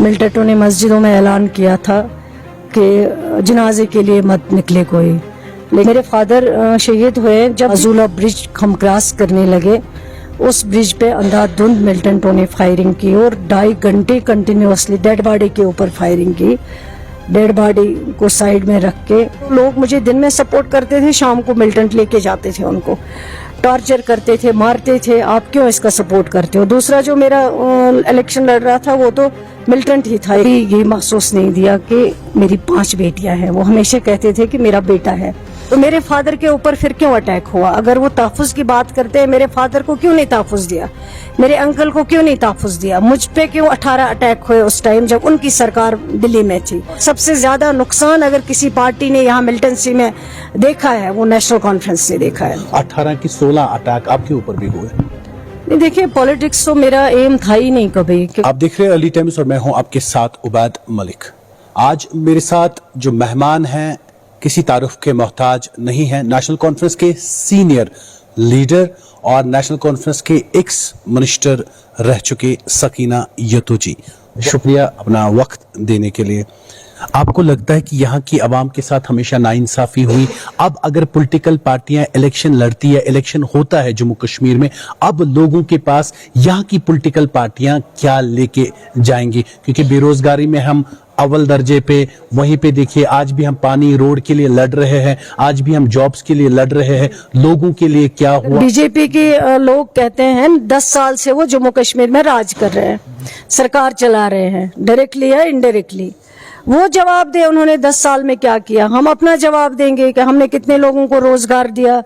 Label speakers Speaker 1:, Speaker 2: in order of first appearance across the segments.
Speaker 1: मिलिटेंटों ने मस्जिदों में ऐलान किया था कि जनाजे के लिए मत निकले कोई, लेकिन मेरे फादर शहीद हुए जब अजूला ब्रिज हम क्रॉस करने लगे। उस ब्रिज पे अंधाधुंध मिलिटेंटों ने फायरिंग की और 2.5 घंटे कंटिन्यूअसली डेड बॉडी के ऊपर फायरिंग की। डेड बॉडी को साइड में रख के लोग मुझे दिन में सपोर्ट करते थे, शाम को मिलिटेंट लेके जाते थे, उनको टॉर्चर करते थे, मारते थे, आप क्यों इसका सपोर्ट करते हो। दूसरा जो मेरा इलेक्शन लड़ रहा था वो तो मिलिटेंट ही था। ये महसूस नहीं दिया कि मेरी 5 बेटियां हैं, वो हमेशा कहते थे कि मेरा बेटा है। तो मेरे फादर के ऊपर फिर क्यों अटैक हुआ? अगर वो तहफ़्फ़ुज़ की बात करते हैं, मेरे फादर को क्यों नहीं तहफ़्फ़ुज़ दिया, मेरे अंकल को क्यों नहीं तहफ़्फ़ुज़ दिया, मुझ पे क्यों 18 अटैक हुए उस टाइम जब उनकी सरकार दिल्ली में थी। सबसे ज्यादा नुकसान अगर किसी पार्टी ने यहाँ मिलिटेंसी में देखा है वो नेशनल कॉन्फ्रेंस ने देखा है।
Speaker 2: 18 की 16 अटैक आपके ऊपर भी हुए।
Speaker 1: नहीं, देखिए पॉलिटिक्स तो मेरा एम था ही नहीं कभी।
Speaker 2: आप देख रहे हैं अर्ली टाइम्स और मैं हूं आपके साथ उबैद मलिक। आज मेरे साथ जो मेहमान हैं किसी तारुफ के मोहताज नहीं है, नेशनल कॉन्फ्रेंस के सीनियर लीडर और नेशनल कॉन्फ्रेंस के एक्स मिनिस्टर रह चुके सकीना यतो जी। शुक्रिया अपना वक्त देने के लिए। आपको लगता है कि यहाँ की आवाम के साथ हमेशा नाइंसाफी हुई? अब अगर पॉलिटिकल पार्टियां इलेक्शन लड़ती है, इलेक्शन होता है जम्मू कश्मीर में, अब लोगों के पास यहाँ की पॉलिटिकल पार्टियां क्या लेके जाएंगी? क्योंकि बेरोजगारी में हम अव्वल दर्जे पे, वहीं पे देखिए आज भी हम पानी रोड के लिए लड़ रहे हैं, आज भी हम जॉब्स के लिए लड़ रहे हैं। लोगों के लिए क्या हुआ?
Speaker 1: बीजेपी के लोग कहते हैं 10 साल से वो जम्मू कश्मीर में राज कर रहे हैं, सरकार चला रहे हैं, डायरेक्टली या इनडायरेक्टली। वो जवाब दे उन्होंने 10 साल में क्या किया। हम अपना जवाब देंगे कि हमने कितने लोगों को रोजगार दिया।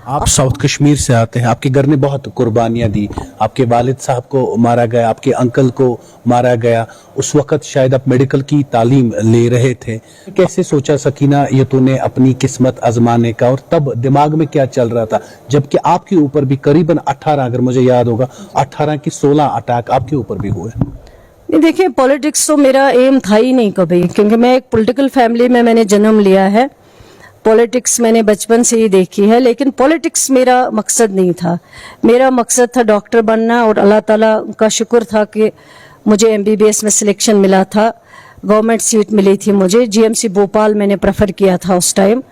Speaker 2: आप साउथ कश्मीर से आते हैं, आपके घर ने बहुत कुर्बानियां दी, आपके वालिद साहब को मारा गया, आपके अंकल को मारा गया। उस वक्त शायद आप मेडिकल की तालीम ले रहे थे। कैसे सोचा सकीना यतो ने अपनी किस्मत आजमाने का, और तब दिमाग में क्या चल रहा था जबकि आपके ऊपर भी करीबन 18, अगर मुझे याद होगा 18 की 16 अटैक आपके ऊपर भी हुए?
Speaker 1: देखिए पॉलिटिक्स तो मेरा एम था ही नहीं कभी, क्योंकि मैं एक पॉलिटिकल फैमिली में मैंने जन्म लिया है। पॉलिटिक्स मैंने बचपन से ही देखी है, लेकिन पॉलिटिक्स मेरा मकसद नहीं था। मेरा मकसद था डॉक्टर बनना, और अल्लाह ताला का शुक्र था कि मुझे MBBS में सिलेक्शन मिला था, गवर्नमेंट सीट मिली थी मुझे। GMC भोपाल मैंने प्रेफर किया था उस टाइम,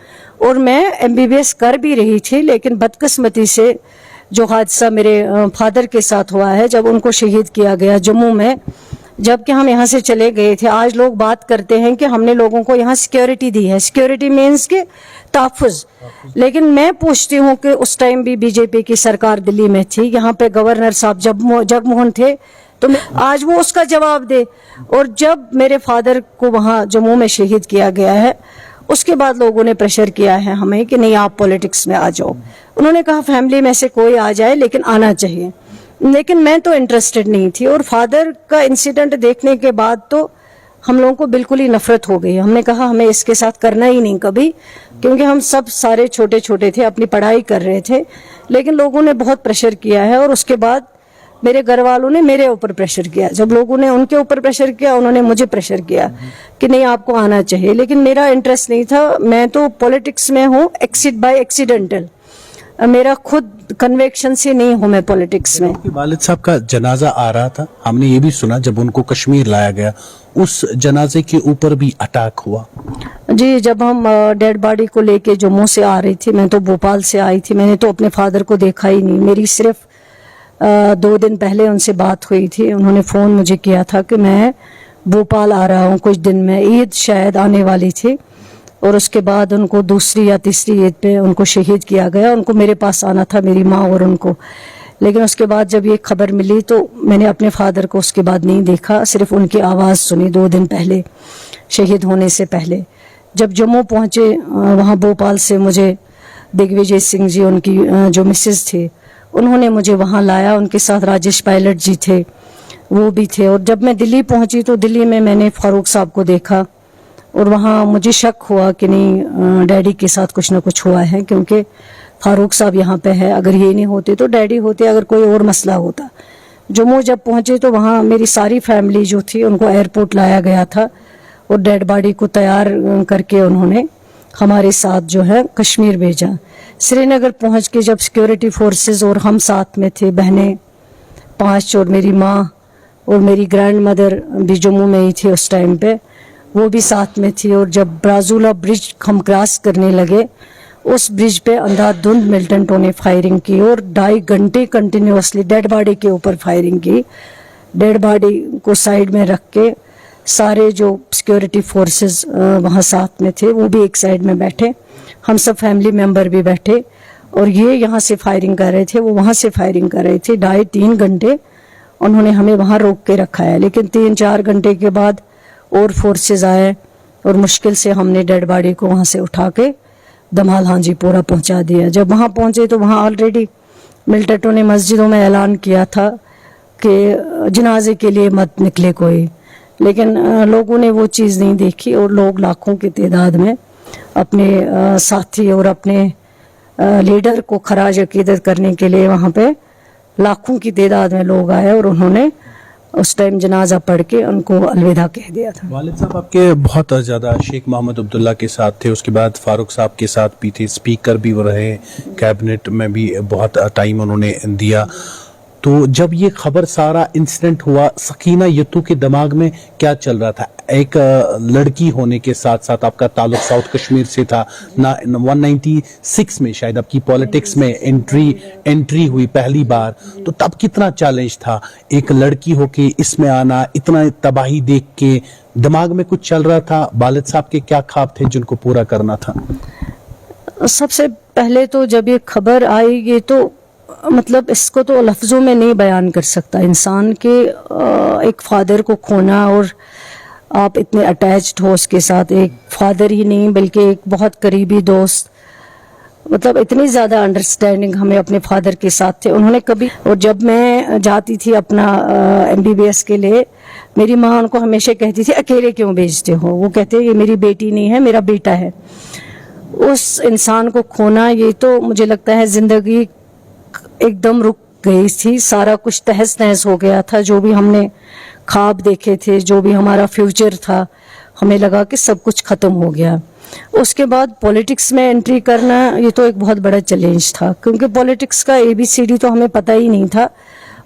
Speaker 1: और मैं MBBS कर भी रही थी। लेकिन बदकिस्मती से जो हादसा मेरे फादर के साथ हुआ है, जब उनको शहीद किया गया जम्मू में, जबकि हम यहाँ से चले गए थे। आज लोग बात करते हैं कि हमने लोगों को यहाँ सिक्योरिटी दी है, सिक्योरिटी मीन्स के तहफ़्फ़ुज़। लेकिन मैं पूछती हूँ कि उस टाइम भी बीजेपी की सरकार दिल्ली में थी, यहाँ पे गवर्नर साहब जगमोहन थे, तो आज वो उसका जवाब दे। और जब मेरे फादर को वहाँ जम्मू में शहीद किया गया है, उसके बाद लोगों ने प्रेशर किया है हमें कि नहीं आप पॉलिटिक्स में आ जाओ। उन्होंने कहा फैमिली में से कोई आ जाए लेकिन आना चाहिए, लेकिन मैं तो इंटरेस्टेड नहीं थी। और फादर का इंसिडेंट देखने के बाद तो हम लोगों को बिल्कुल ही नफरत हो गई। हमने कहा हमें इसके साथ करना ही नहीं कभी, क्योंकि हम सब सारे छोटे छोटे थे, अपनी पढ़ाई कर रहे थे। लेकिन लोगों ने बहुत प्रेशर किया है, और उसके बाद मेरे घर वालों ने मेरे ऊपर प्रेशर किया। जब लोगों ने उनके ऊपर प्रेशर किया, उन्होंने मुझे प्रेशर किया कि नहीं आपको आना चाहिए। लेकिन मेरा इंटरेस्ट नहीं था। मैं तो पॉलिटिक्स में हूँ बाय एक्सीडेंटल, मेरा खुद कन्वेक्शन से नहीं हूँ मैं पॉलिटिक्स में।
Speaker 2: वालिद साहब का जनाजा आ रहा था, हमने ये भी सुना जब उनको कश्मीर लाया गया, उस जनाजे के ऊपर भी अटैक हुआ।
Speaker 1: जी, जब हम डेड बॉडी को लेके जम्मू से आ रही थी, मैं तो भोपाल से आई थी, मैंने तो अपने फादर को देखा ही नहीं। मेरी सिर्फ 2 दिन पहले उनसे बात हुई थी। उन्होंने फ़ोन मुझे किया था कि मैं भोपाल आ रहा हूँ कुछ दिन में, ईद शायद आने वाली थी। और उसके बाद उनको दूसरी या तीसरी ईद पे उनको शहीद किया गया। उनको मेरे पास आना था, मेरी माँ और उनको। लेकिन उसके बाद जब ये खबर मिली तो मैंने अपने फादर को उसके बाद नहीं देखा, सिर्फ उनकी आवाज़ सुनी 2 दिन पहले, शहीद होने से पहले। जब जम्मू पहुँचे, वहाँ भोपाल से मुझे दिग्विजय सिंह जी, उनकी जो मिसेज थी, उन्होंने मुझे वहाँ लाया। उनके साथ राजेश पायलट जी थे, वो भी थे। और जब मैं दिल्ली पहुँची तो दिल्ली में मैंने फारूक साहब को देखा, और वहाँ मुझे शक हुआ कि नहीं डैडी के साथ कुछ ना कुछ हुआ है, क्योंकि फारूक साहब यहाँ पे है। अगर ये नहीं होते तो डैडी होते, अगर कोई और मसला होता। जम्मू जब पहुँचे तो वहाँ मेरी सारी फैमिली जो थी उनको एयरपोर्ट लाया गया था, और डेड बॉडी को तैयार करके उन्होंने हमारे साथ जो है कश्मीर भेजा। श्रीनगर पहुँच के जब सिक्योरिटी फोर्सेस और हम साथ में थे, बहनें 5 और मेरी माँ, اور میری گرینڈ مدر بھی جموں میں ہی تھی اس ٹائم پہ, وہ بھی ساتھ میں تھی. اور جب برازولا برج ہم کراس کرنے لگے, اس برج پہ اندھا دھند ملٹنٹوں نے فائرنگ کی اور 2.5 گھنٹے کنٹینیوسلی ڈیڈ باڈی کے اوپر فائرنگ کی. ڈیڈ باڈی کو سائیڈ میں رکھ کے سارے جو سیکیورٹی فورسز وہاں ساتھ میں تھے وہ بھی ایک سائیڈ میں بیٹھے, ہم سب فیملی ممبر بھی بیٹھے, اور یہ یہاں سے فائرنگ کر رہے تھے, وہ وہاں سے فائرنگ کر رہے تھے. 2.5-3 گھنٹے انہوں نے ہمیں وہاں روک کے رکھا ہے, لیکن 3-4 گھنٹے کے بعد اور فورسز آئے اور مشکل سے ہم نے ڈیڈ باڈی کو وہاں سے اٹھا کے دمال ہانجی پورا پہنچا دیا. جب وہاں پہنچے تو وہاں آلریڈی ملٹنٹوں نے مسجدوں میں اعلان کیا تھا کہ جنازے کے لیے مت نکلے کوئی, لیکن لوگوں نے وہ چیز نہیں دیکھی, اور لوگ لاکھوں کی تعداد میں اپنے ساتھی اور اپنے لیڈر کو خراج عقیدت کرنے کے لیے وہاں پہ لاکھوں کی تعداد میں لوگ آئے, اور انہوں نے اس ٹائم جنازہ پڑھ کے ان کو الوداع کہہ دیا تھا.
Speaker 2: والد صاحب آپ کے بہت زیادہ شیخ محمد عبداللہ کے ساتھ تھے, اس کے بعد فاروق صاحب کے ساتھ بھی تھے, اسپیکر بھی وہ رہے, کیبنٹ میں بھی بہت ٹائم انہوں نے دیا. تو جب یہ خبر سارا انسیڈنٹ ہوا, سکینہ یتو کے دماغ میں کیا چل رہا تھا؟ ایک لڑکی ہونے کے ساتھ ساتھ آپ کا تعلق ساؤتھ کشمیر سے تھا, 196 میں شاید آپ کی پولیٹکس میں انٹری ہوئی پہلی بار, تو تب کتنا چیلنج تھا ایک لڑکی ہو کے اس میں آنا, اتنا تباہی دیکھ کے دماغ میں کچھ چل رہا تھا؟ والد صاحب کے کیا خواب تھے جن کو پورا کرنا تھا؟
Speaker 1: سب سے پہلے تو جب یہ خبر آئی, یہ تو مطلب اس کو تو لفظوں میں نہیں بیان کر سکتا انسان کے, ایک فادر کو کھونا, اور آپ اتنے اٹیچڈ ہو اس کے ساتھ, ایک فادر ہی نہیں بلکہ ایک بہت قریبی دوست, مطلب اتنی زیادہ انڈرسٹینڈنگ ہمیں اپنے فادر کے ساتھ تھے. انہوں نے کبھی, اور جب میں جاتی تھی اپنا MBBS کے لیے, میری ماں ان کو ہمیشہ کہتی تھی اکیلے کیوں بھیجتے ہو, وہ کہتے یہ میری بیٹی نہیں ہے, میرا بیٹا ہے. اس انسان کو کھونا, یہ تو مجھے لگتا ہے زندگی ایک دم رک گئی تھی, سارا کچھ تہس نہس ہو گیا تھا. جو بھی ہم نے خواب دیکھے تھے, جو بھی ہمارا فیوچر تھا, ہمیں لگا کہ سب کچھ ختم ہو گیا. اس کے بعد پولیٹکس میں انٹری کرنا, یہ تو ایک بہت بڑا چیلنج تھا, کیونکہ پولیٹکس کا ABCD تو ہمیں پتہ ہی نہیں تھا,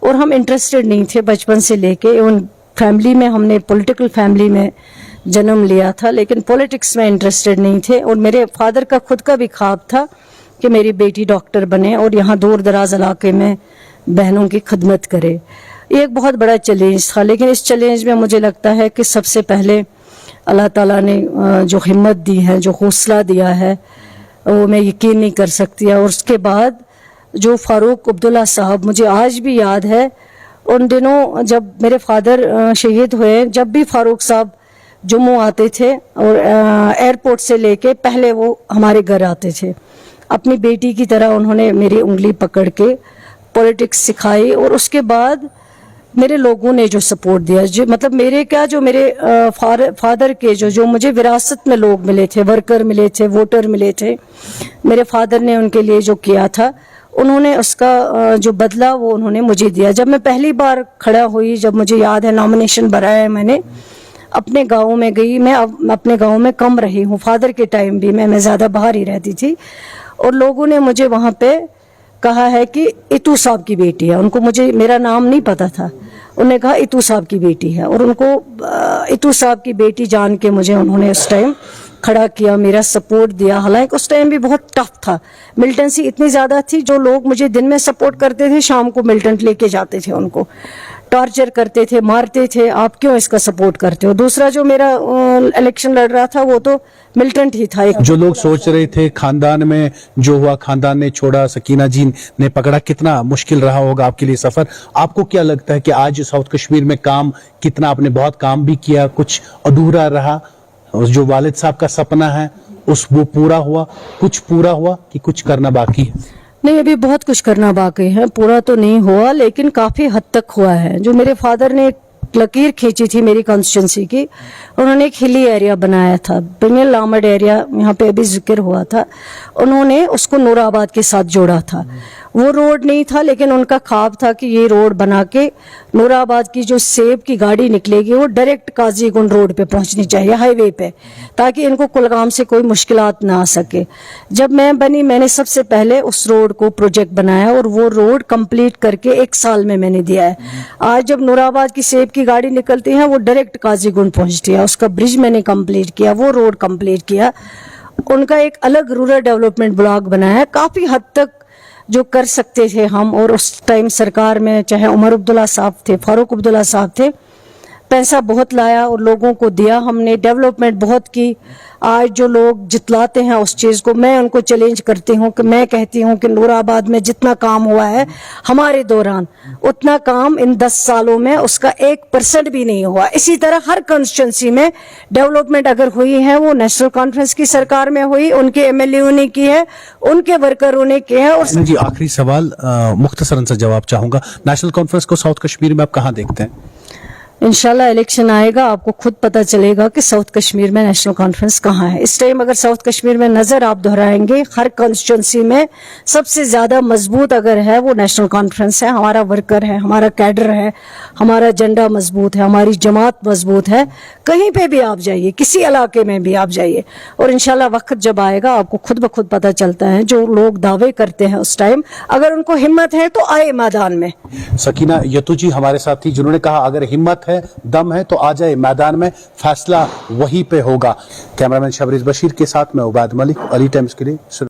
Speaker 1: اور ہم انٹرسٹڈ نہیں تھے بچپن سے لے کے. ایون فیملی میں ہم نے پولیٹیکل فیملی میں جنم لیا تھا, لیکن پولیٹکس میں انٹرسٹڈ نہیں تھے. اور میرے فادر کا خود کا بھی خواب تھا کہ میری بیٹی ڈاکٹر بنے اور یہاں دور دراز علاقے میں بہنوں کی خدمت کرے. یہ ایک بہت بڑا چیلنج تھا, لیکن اس چیلنج میں مجھے لگتا ہے کہ سب سے پہلے اللہ تعالیٰ نے جو ہمت دی ہے, جو حوصلہ دیا ہے, وہ میں یقین نہیں کر سکتی. اور اس کے بعد جو فاروق عبداللہ صاحب, مجھے آج بھی یاد ہے ان دنوں جب میرے فادر شہید ہوئے, جب بھی فاروق صاحب جموں آتے تھے اور ایئرپورٹ سے لے کے پہلے وہ ہمارے گھر آتے تھے, اپنی بیٹی کی طرح انہوں نے میری انگلی پکڑ کے پولیٹکس سکھائی. اور اس کے بعد میرے لوگوں نے جو سپورٹ دیا, جو مطلب میرے کیا, جو میرے فادر کے جو مجھے وراثت میں لوگ ملے تھے, ورکر ملے تھے, ووٹر ملے تھے, میرے فادر نے ان کے لیے جو کیا تھا, انہوں نے اس کا جو بدلہ وہ انہوں نے مجھے دیا. جب میں پہلی بار کھڑا ہوئی, جب مجھے یاد ہے نامنیشن بھرایا ہے میں نے, اپنے گاؤں میں گئی, میں اپنے گاؤں میں کم رہی ہوں, فادر کے ٹائم بھی میں زیادہ باہر ہی رہتی تھی, اور لوگوں نے مجھے وہاں پہ کہا ہے کہ اتو صاحب کی بیٹی ہے. ان کو مجھے میرا نام نہیں پتا تھا, انہوں نے کہا اتو صاحب کی بیٹی ہے, اور ان کو اتو صاحب کی بیٹی جان کے مجھے انہوں نے اس ٹائم کھڑا کیا, میرا سپورٹ دیا. حالانکہ اس ٹائم بھی بہت ٹف تھا, ملٹنسی اتنی زیادہ تھی, جو لوگ مجھے دن میں سپورٹ کرتے تھے شام کو ملٹنٹ لے کے جاتے تھے, ان کو ٹارچر کرتے تھے, مارتے تھے, آپ کیوں اس کا سپورٹ کرتے ہو. دوسرا جو میرا الیکشن لڑ رہا تھا وہ تو ملٹنٹ ہی تھا.
Speaker 2: جو لوگ سوچ رہے تھے خاندان میں جو ہوا, خاندان نے چھوڑا, سکینہ جی نے پکڑا, کتنا مشکل رہا ہوگا آپ کے لیے سفر. آپ کو کیا لگتا ہے کہ آج ساؤتھ کشمیر میں کام کتنا, آپ نے بہت کام بھی کیا, کچھ ادھورا رہا, جو والد صاحب کا سپنا ہے وہ پورا ہوا, کچھ پورا ہوا کہ کچھ کرنا باقی ہے؟
Speaker 1: نہیں, ابھی بہت کچھ کرنا باقی ہے, پورا تو نہیں ہوا لیکن کافی حد تک ہوا ہے. جو میرے فادر نے لکیر کھینچی تھی میری کانسٹیچوئنسی کی, انہوں نے ایک ہلی ایریا بنایا تھا, بنگل لامڈ ایریا, یہاں پہ ابھی ذکر ہوا تھا, انہوں نے اس کو نور آباد کے ساتھ جوڑا تھا, वो रोड नहीं था, लेकिन उनका ख्वाब था कि ये रोड बना के नूराबाद की जो सेब की गाड़ी निकलेगी वो डायरेक्ट काजीगुंड रोड पे पहुंचनी चाहिए, हाईवे पे, ताकि इनको कुलगाम से कोई मुश्किलात ना आ सके। जब मैं बनी, मैंने सबसे पहले उस रोड को प्रोजेक्ट बनाया और वो रोड कंप्लीट करके 1 साल में मैंने दिया है। आज जब नूराबाद की सेब की गाड़ी निकलती है वो डायरेक्ट काजीगुंड पहुंचती है। उसका ब्रिज मैंने कंप्लीट किया, वो रोड कंप्लीट किया। उनका एक अलग रूरल डेवलपमेंट ब्लॉक बनाया है। काफी हद तक जो कर सकते थे हम, और उस टाइम सरकार में चाहे उमर अब्दुल्ला साहब थे, फारूक अब्दुल्ला साहब थे, पैसा बहुत लाया और लोगों को दिया हमने, डेवलपमेंट बहुत की। आज जो लोग जितलाते हैं उस चीज को, मैं उनको चैलेंज करती हूँ कि मैं कहती हूँ कि नूराबाद में जितना काम हुआ है हमारे दौरान, उतना काम इन 10 सालों में उसका 1% भी नहीं हुआ। इसी तरह हर कंस्टिट्यूंसी में डेवलपमेंट अगर हुई है वो नेशनल कॉन्फ्रेंस की सरकार में हुई, उनके एमएलए ने की है, उनके वर्करों ने की है। और
Speaker 2: जी, आखिरी सवाल, मुख्तसरन सा जवाब चाहूंगा, नेशनल कॉन्फ्रेंस को साउथ कश्मीर में आप कहाँ देखते हैं?
Speaker 1: इंशाल्लाह इलेक्शन आएगा, आपको खुद पता चलेगा कि साउथ कश्मीर में नेशनल कॉन्फ्रेंस कहाँ है। इस टाइम अगर साउथ कश्मीर में नजर आप दोहराएंगे, हर कॉन्स्टिट्यूंसी में सबसे ज्यादा मजबूत अगर है वो नेशनल कॉन्फ्रेंस है। हमारा वर्कर है, हमारा कैडर है, हमारा झंडा मजबूत है, हमारी जमात मजबूत है। कहीं पे भी आप जाइए, किसी इलाके में भी आप जाइए, और इंशाल्लाह वक्त जब आएगा आपको खुद ब खुद पता चलता है। जो लोग दावे करते हैं उस टाइम, अगर उनको हिम्मत है तो आए मैदान में।
Speaker 2: सकीना यतू जी हमारे साथ थी, जिन्होंने कहा अगर हिम्मत है, दम है तो आ जाए मैदान में, फैसला वहीं पे होगा। कैमरामैन शबरीज बशीर के साथ मैं उबैद मलिक, अली टाइम्स के लिए।